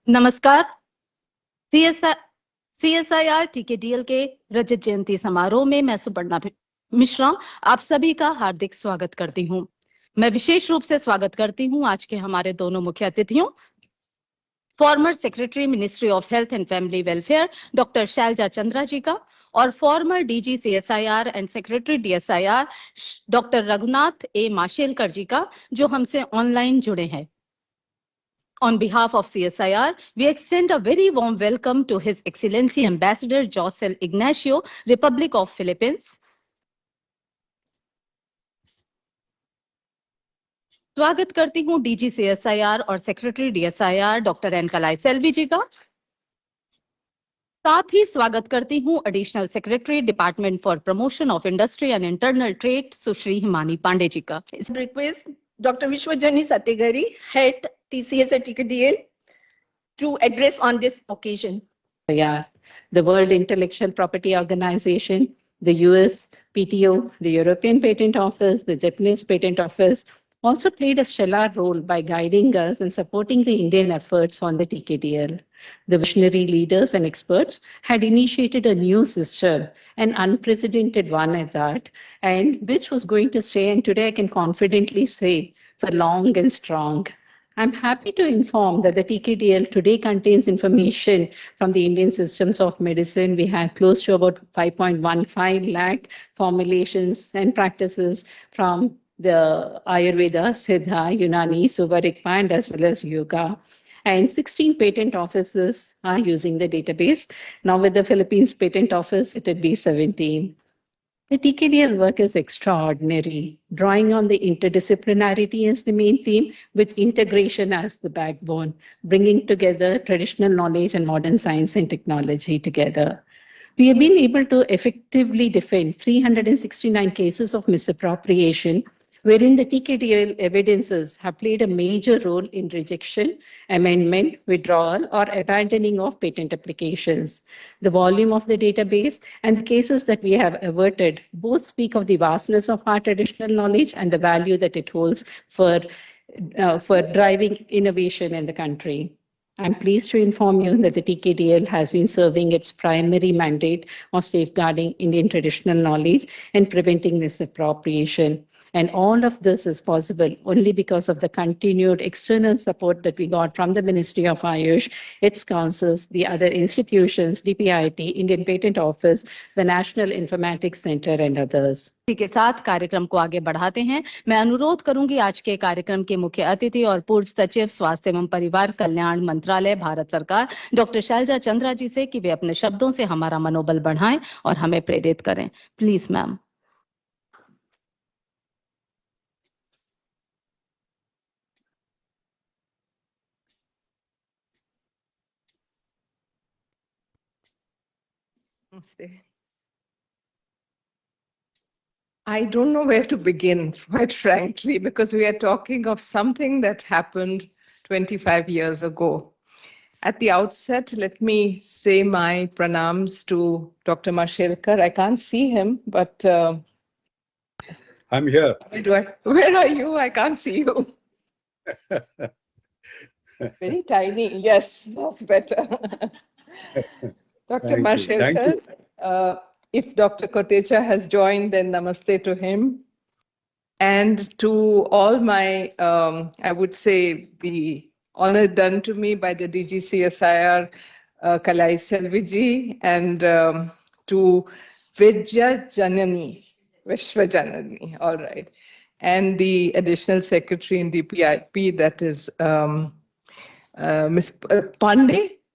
नमस्कार। CSIR TKDL के रजत जयंती समारोह में मैं सुपर्णा मिश्रा आप सभी का हार्दिक स्वागत करती हूं। मैं विशेष रूप से स्वागत करती हूं आज के हमारे दोनों मुख्य अतिथियों, former secretary ministry of health and family welfare doctor Shailaja Chandra ji का और former DG CSIR and secretary DSIR doctor Raghunath A Mashelkar ji का, जो हमसे ऑनलाइन जुड़े हैं। On behalf of CSIR, we extend a very warm welcome to His Excellency Ambassador Josel Ignacio, Republic of Philippines. स्वागत करती हूं DG CSIR और secretary DSIR doctor N Kalaiselvi ji का। साथ ही स्वागत करती हूं additional secretary department for promotion of industry and internal trade Sushri Himani Pande ji का। Request Dr. Viswajanani Sattigeri, head TCSIR-TKDL, to address on this occasion. Yeah, the World Intellectual Property Organization, the US PTO, the European Patent Office, the Japanese Patent Office also played a stellar role by guiding us and supporting the Indian efforts on the TKDL. The visionary leaders and experts had initiated a new system, an unprecedented one at that, and which was going to stay, and today I can confidently say, for long and strong. I'm happy to inform that the TKDL today contains information from the Indian systems of medicine. We have close to about 5.15 lakh formulations and practices from the Ayurveda, Siddha, Unani, Suvarikpa, and as well as Yoga. And 16 patent offices are using the database. Now with the Philippines Patent Office, it would be 17. The TKDL work is extraordinary, drawing on the interdisciplinarity as the main theme, with integration as the backbone, bringing together traditional knowledge and modern science and technology together. We have been able to effectively defend 369 cases of misappropriation, wherein the TKDL evidences have played a major role in rejection, amendment, withdrawal, or abandoning of patent applications. The volume of the database and the cases that we have averted both speak of the vastness of our traditional knowledge and the value that it holds for driving innovation in the country. I'm pleased to inform you that the TKDL has been serving its primary mandate of safeguarding Indian traditional knowledge and preventing misappropriation. And all of this is possible only because of the continued external support that we got from the Ministry of AYUSH, its councils, the other institutions, DPIIT, Indian Patent Office, the National Informatics Center, and others. इसी के साथ कार्यक्रम को आगे बढ़ाते हैं। मैं अनुरोध करूंगी आज के कार्यक्रम के मुख्य अतिथि और पूर्व सचिव स्वास्थ्य एवं परिवार कल्याण मंत्रालय भारत सरकार डॉक्टर शैलजा चंद्रा जी से कि वे अपने शब्दों से हमारा मनोबल बढ़ाएं और हमें प्रेरित करें। Please ma'am. I don't know where to begin, quite frankly, because we are talking of something that happened 25 years ago. At the outset, let me say my pranams to Dr. Mashelkar. I can't see him, but I'm here. Where are you? I can't see you. Very tiny. Yes, that's better. Dr. Mashelkar, if Dr. Kotecha has joined, then namaste to him. And to all my, I would say, the honor done to me by the DG CSIR, Kalaiselvi ji, and to Viswajanani, all right, and the additional secretary in DPIIT, that is Miss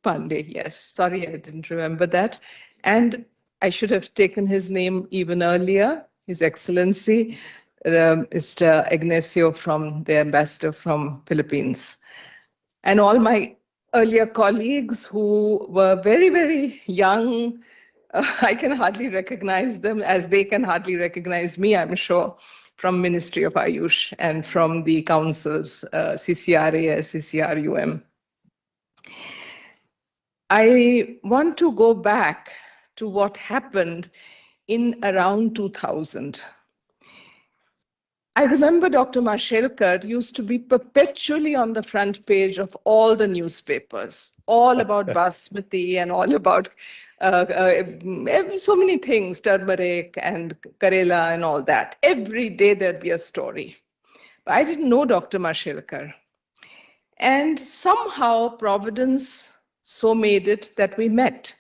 Pande, yes, sorry, I didn't remember that. And I should have taken his name even earlier, His Excellency, Mr. Ignacio, from the ambassador from Philippines. And all my earlier colleagues who were very, very young, I can hardly recognize them as they can hardly recognize me, I'm sure, from Ministry of AYUSH and from the councils, CCRA, CCRUM. I want to go back to what happened in around 2000. I remember Dr. Mashelkar used to be perpetually on the front page of all the newspapers, all about basmati and all about so many things, turmeric and Karela and all that. Every day there'd be a story. But I didn't know Dr. Mashelkar. And somehow Providence so made it that we met.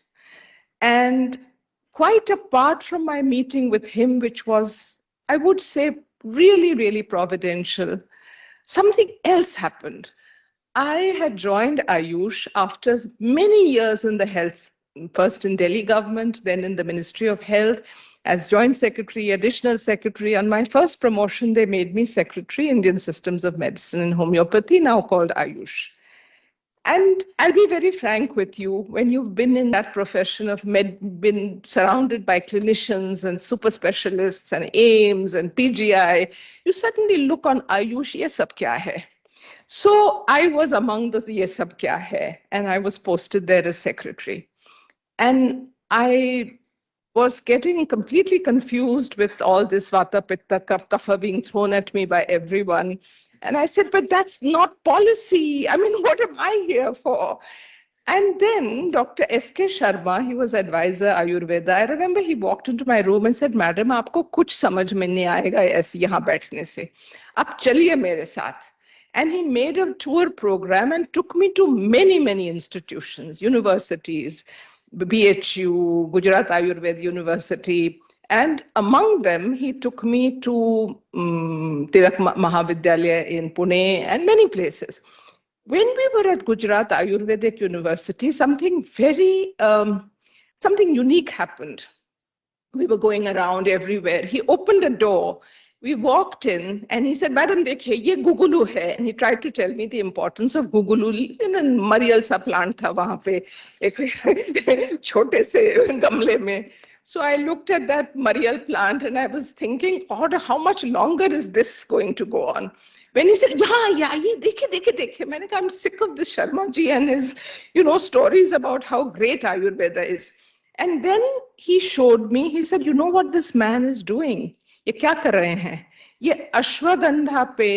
And quite apart from my meeting with him, which was, I would say, really, really providential, something else happened. I had joined AYUSH after many years in the health, first in Delhi government, then in the Ministry of Health, as Joint Secretary, Additional Secretary. On my first promotion, they made me Secretary, Indian Systems of Medicine and Homeopathy, now called AYUSH. And I'll be very frank with you, when you've been in that profession of been surrounded by clinicians and super specialists and AIMS and PGI, you suddenly look on AYUSH, ye sab kya hai? So I was among the ye sab kya hai, and I was posted there as secretary. And I was getting completely confused with all this vata, pitta, kapha being thrown at me by everyone. And I said, but that's not policy. I mean, what am I here for? And then Dr. S.K. Sharma, he was advisor Ayurveda. I remember he walked into my room and said, Madam, aapko kuch samajh mein nahi aayega aise yahan baithne se. Aap chaliye mere saath. And he made a tour program and took me to many, many institutions, universities, BHU, Gujarat Ayurveda University. And among them, he took me to Tilak Mahavidyalaya in Pune and many places. When we were at Gujarat Ayurvedic University, something very, something unique happened. We were going around everywhere. He opened a door. We walked in and he said, Madam, dekhiye, ye gugulu hai. And he tried to tell me the importance of gugulu. In a Marial sa plant tha wahan pe, ek chote se gamle mein. So I looked at that Marial plant and I was thinking, God, how much longer is this going to go on? When he said, yeah, ye dekhe. I'm sick of this Sharma ji and his, stories about how great Ayurveda is. And then he showed me, he said, you know what this man is doing? ये क्या कर रहे हैं? ये अश्वगंधा पे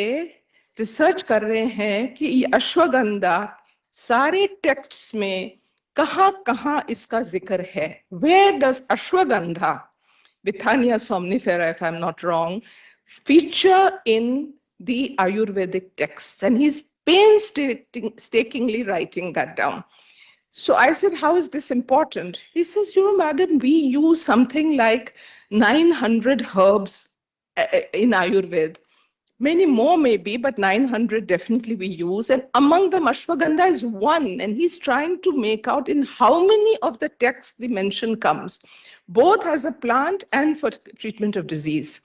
research कर रहे हैं कि ये अश्वगंधा सारे टेक्स्ट्स में कहाँ इसका जिक्र है? Where does ashwagandha, Withania somnifera, if I'm not wrong, feature in the Ayurvedic texts? And he's painstakingly writing that down. So I said, how is this important? He says, madam, we use something like 900 herbs in Ayurveda. Many more maybe, but 900 definitely we use. And among them, ashwagandha is one. And he's trying to make out in how many of the texts the mention comes, both as a plant and for treatment of disease.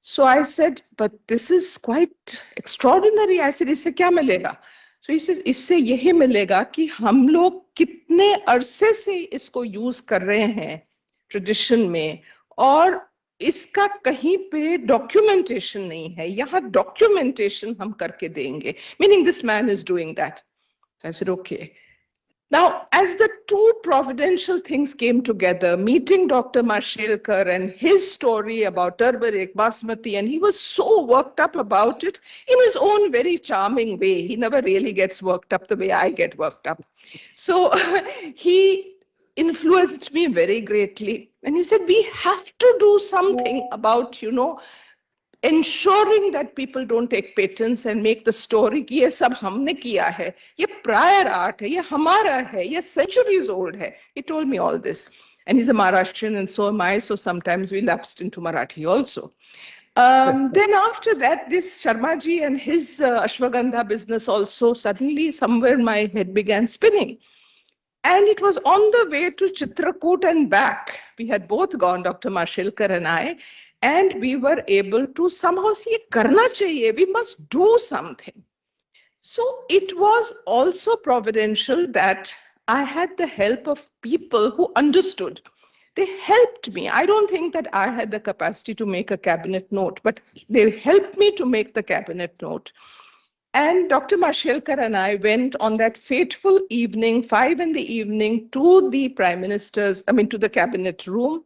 So I said, but this is quite extraordinary. I said, isse kya milega? So he says, isse yehi milega ki hum log kitne arse se isko use kar rahe hain tradition mein, aur iska kahin pe documentation nahi hai. Yahan documentation hum karke denge. Meaning this man is doing that. So I said, okay. Now, as the two providential things came together, meeting Dr. Mashelkar and his story about turmeric, basmati, and he was so worked up about it in his own very charming way. He never really gets worked up the way I get worked up. So he influenced me very greatly. And he said, we have to do something about, ensuring that people don't take patents and make the story ki ye sab humne kiya hai, ye prior art hai, ye hamara hai, ye centuries old hai. He told me all this. And he's a Maharashtrian and so am I, so sometimes we lapsed into Marathi also. Then after that, this Sharma ji and his ashwagandha business also, suddenly somewhere my head began spinning. And it was on the way to Chitrakoot and back. We had both gone, Dr. Mashelkar and I, and we were able to somehow see, karna chahiye, we must do something. So it was also providential that I had the help of people who understood. They helped me. I don't think that I had the capacity to make a cabinet note, but they helped me to make the cabinet note. And Dr. Mashelkar and I went on that fateful evening, 5 PM, to the to the cabinet room.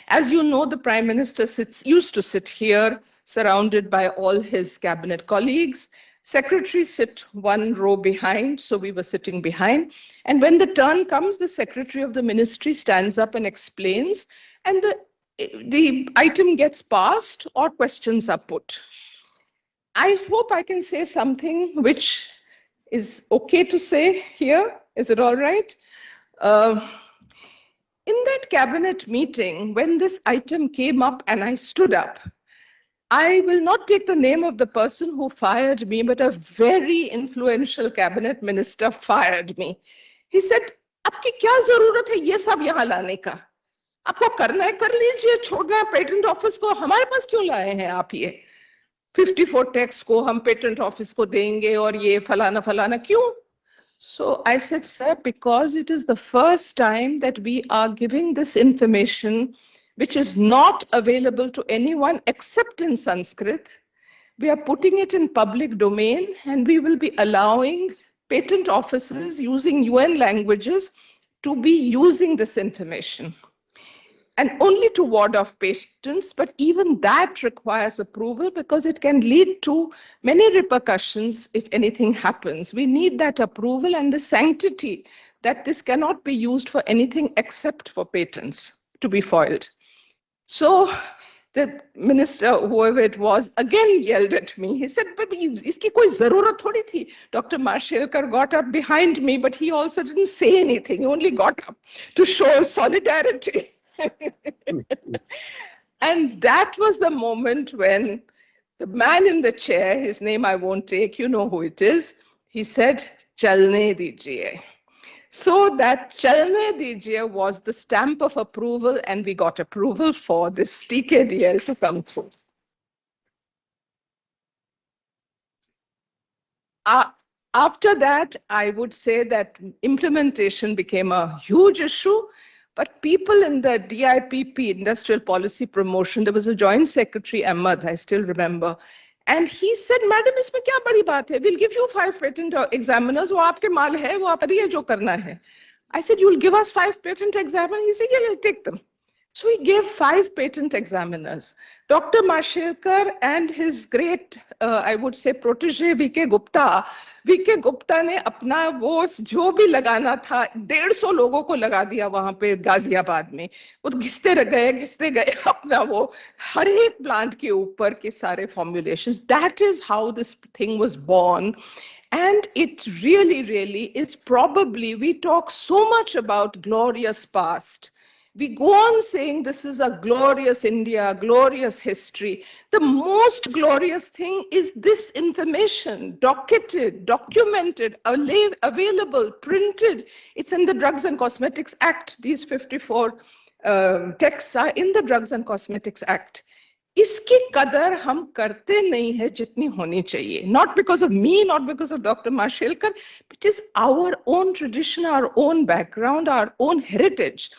As you know, the Prime Minister used to sit here. surrounded by all his cabinet colleagues. Secretaries sit one row behind, so we were sitting behind. And when the turn comes, the secretary of the ministry stands up and explains, and the item gets passed or questions are put. I hope I can say something which is okay to say here. Is it all right? In that cabinet meeting, when this item came up and I stood up, I will not take the name of the person who fired me, but a very influential cabinet minister fired me. He said, "Aapki kya zarurat hai ye sab yahan lane ka? Aapko karna hai kar lijiye, छोड़ना है patent office को, हमारे पास क्यों लाए हैं आप ये 54 tax को हम पेटेंट ऑफिस को देंगे और ये फलाना फलाना क्यों?" So I said, "Sir, because it is the first time that we are giving this information which is not available to anyone except in Sanskrit. We are putting it in public domain and we will be allowing patent offices using UN languages to be using this information. And only to ward off patents, but even that requires approval because it can lead to many repercussions if anything happens. We need that approval and the sanctity that this cannot be used for anything except for patents to be foiled." So the minister, whoever it was, again yelled at me. He said, "But iski koi zarurat thodi thi." Dr. Mashelkar got up behind me, but he also didn't say anything. He only got up to show solidarity. And that was the moment when the man in the chair, his name I won't take, you know who it is, he said, "Chalne dijiye." So that "Chalne dijiye" was the stamp of approval, and we got approval for this TKDL to come through. After that, I would say that implementation became a huge issue. But people in the DIPP, Industrial Policy Promotion, there was a joint secretary, Ahmed, I still remember. And he said, "Madam, isme kya badi baat hai? We'll give you 5 patent examiners. Wo aapke maal hai, wo aap kariye jo karna hai." I said, "You'll give us 5 patent examiners?" He said, "Yeah, you'll take them." So he gave 5 patent examiners. Dr. Mashelkar and his great, I would say, protege, VK Gupta ने अपना वो जो भी लगाना था 150 लोगों को लगा दिया वहां पे गाजियाबाद में. वो घिसते गए अपना वो हर एक प्लांट के ऊपर के सारे formulations. That is how this thing was born. And it really, really is probably, we talk so much about glorious past. We go on saying this is a glorious India, glorious history. The most glorious thing is this information, docketed, documented, available, printed. It's in the Drugs and Cosmetics Act. These 54 texts are in the Drugs and Cosmetics Act. इसकी कदर हम करते नहीं है जितनी होनी चाहिए. Not because of me, not because of Dr. Mashelkar, it is our own tradition, our own background, our own heritage.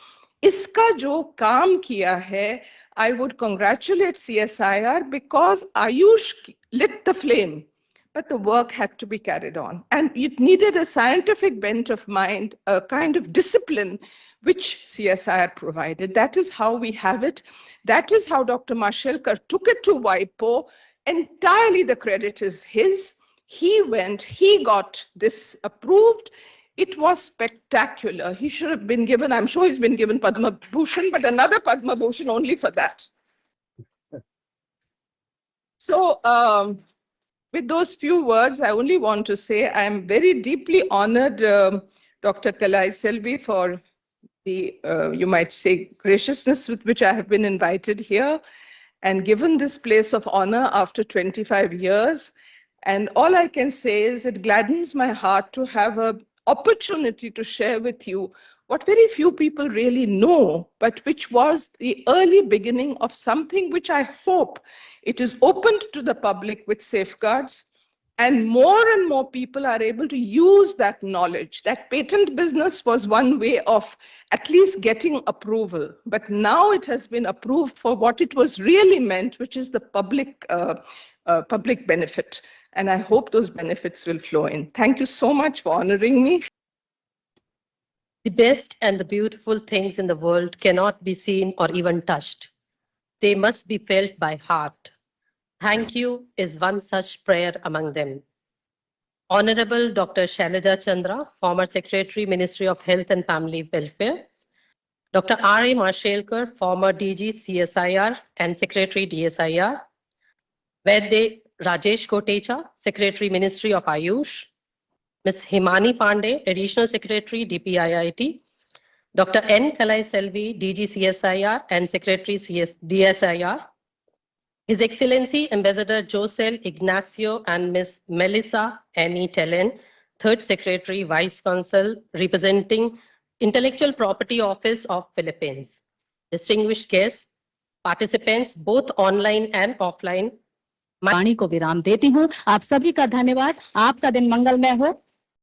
इसका जो काम किया है, I would congratulate CSIR because AYUSH lit the flame, but the work had to be carried on. And it needed a scientific bent of mind, a kind of discipline, which CSIR provided. That is how we have it. That is how Dr. Mashelkar took it to WIPO. Entirely the credit is his. He went, he got this approved. It was spectacular. He should have been given, I'm sure he's been given Padma Bhushan, but another Padma Bhushan only for that. So with those few words, I only want to say I'm very deeply honored, Dr. Kalaiselvi, for the, you might say, graciousness with which I have been invited here and given this place of honor after 25 years. And all I can say is it gladdens my heart to have an opportunity to share with you what very few people really know, but which was the early beginning of something which I hope it is opened to the public with safeguards, and more people are able to use that knowledge. That patent business was one way of at least getting approval, but now it has been approved for what it was really meant, which is the public benefit. And I hope those benefits will flow in. Thank you so much for honoring me. The best and the beautiful things in the world cannot be seen or even touched. They must be felt by heart. thank you is one such prayer among them. Honorable Dr. Shailaja Chandra, former Secretary, Ministry of Health and Family Welfare. Dr. R.A. Mashelkar, former DG CSIR and Secretary DSIR. Vedde Rajesh Kotecha, Secretary, Ministry of AYUSH. Ms. Himani Pande, Additional Secretary, DPIIT. Dr. N. Kalaiselvi, DG CSIR and Secretary DSIR. His Excellency Ambassador Josel Ignacio and Ms. Melissa Annie Tellen, Third Secretary, Vice Consul, representing Intellectual Property Office of Philippines. Distinguished guests, participants both online and offline. वाणी को विराम देती हूँ। आप सभी का धन्यवाद। आपका दिन मंगलमय हो।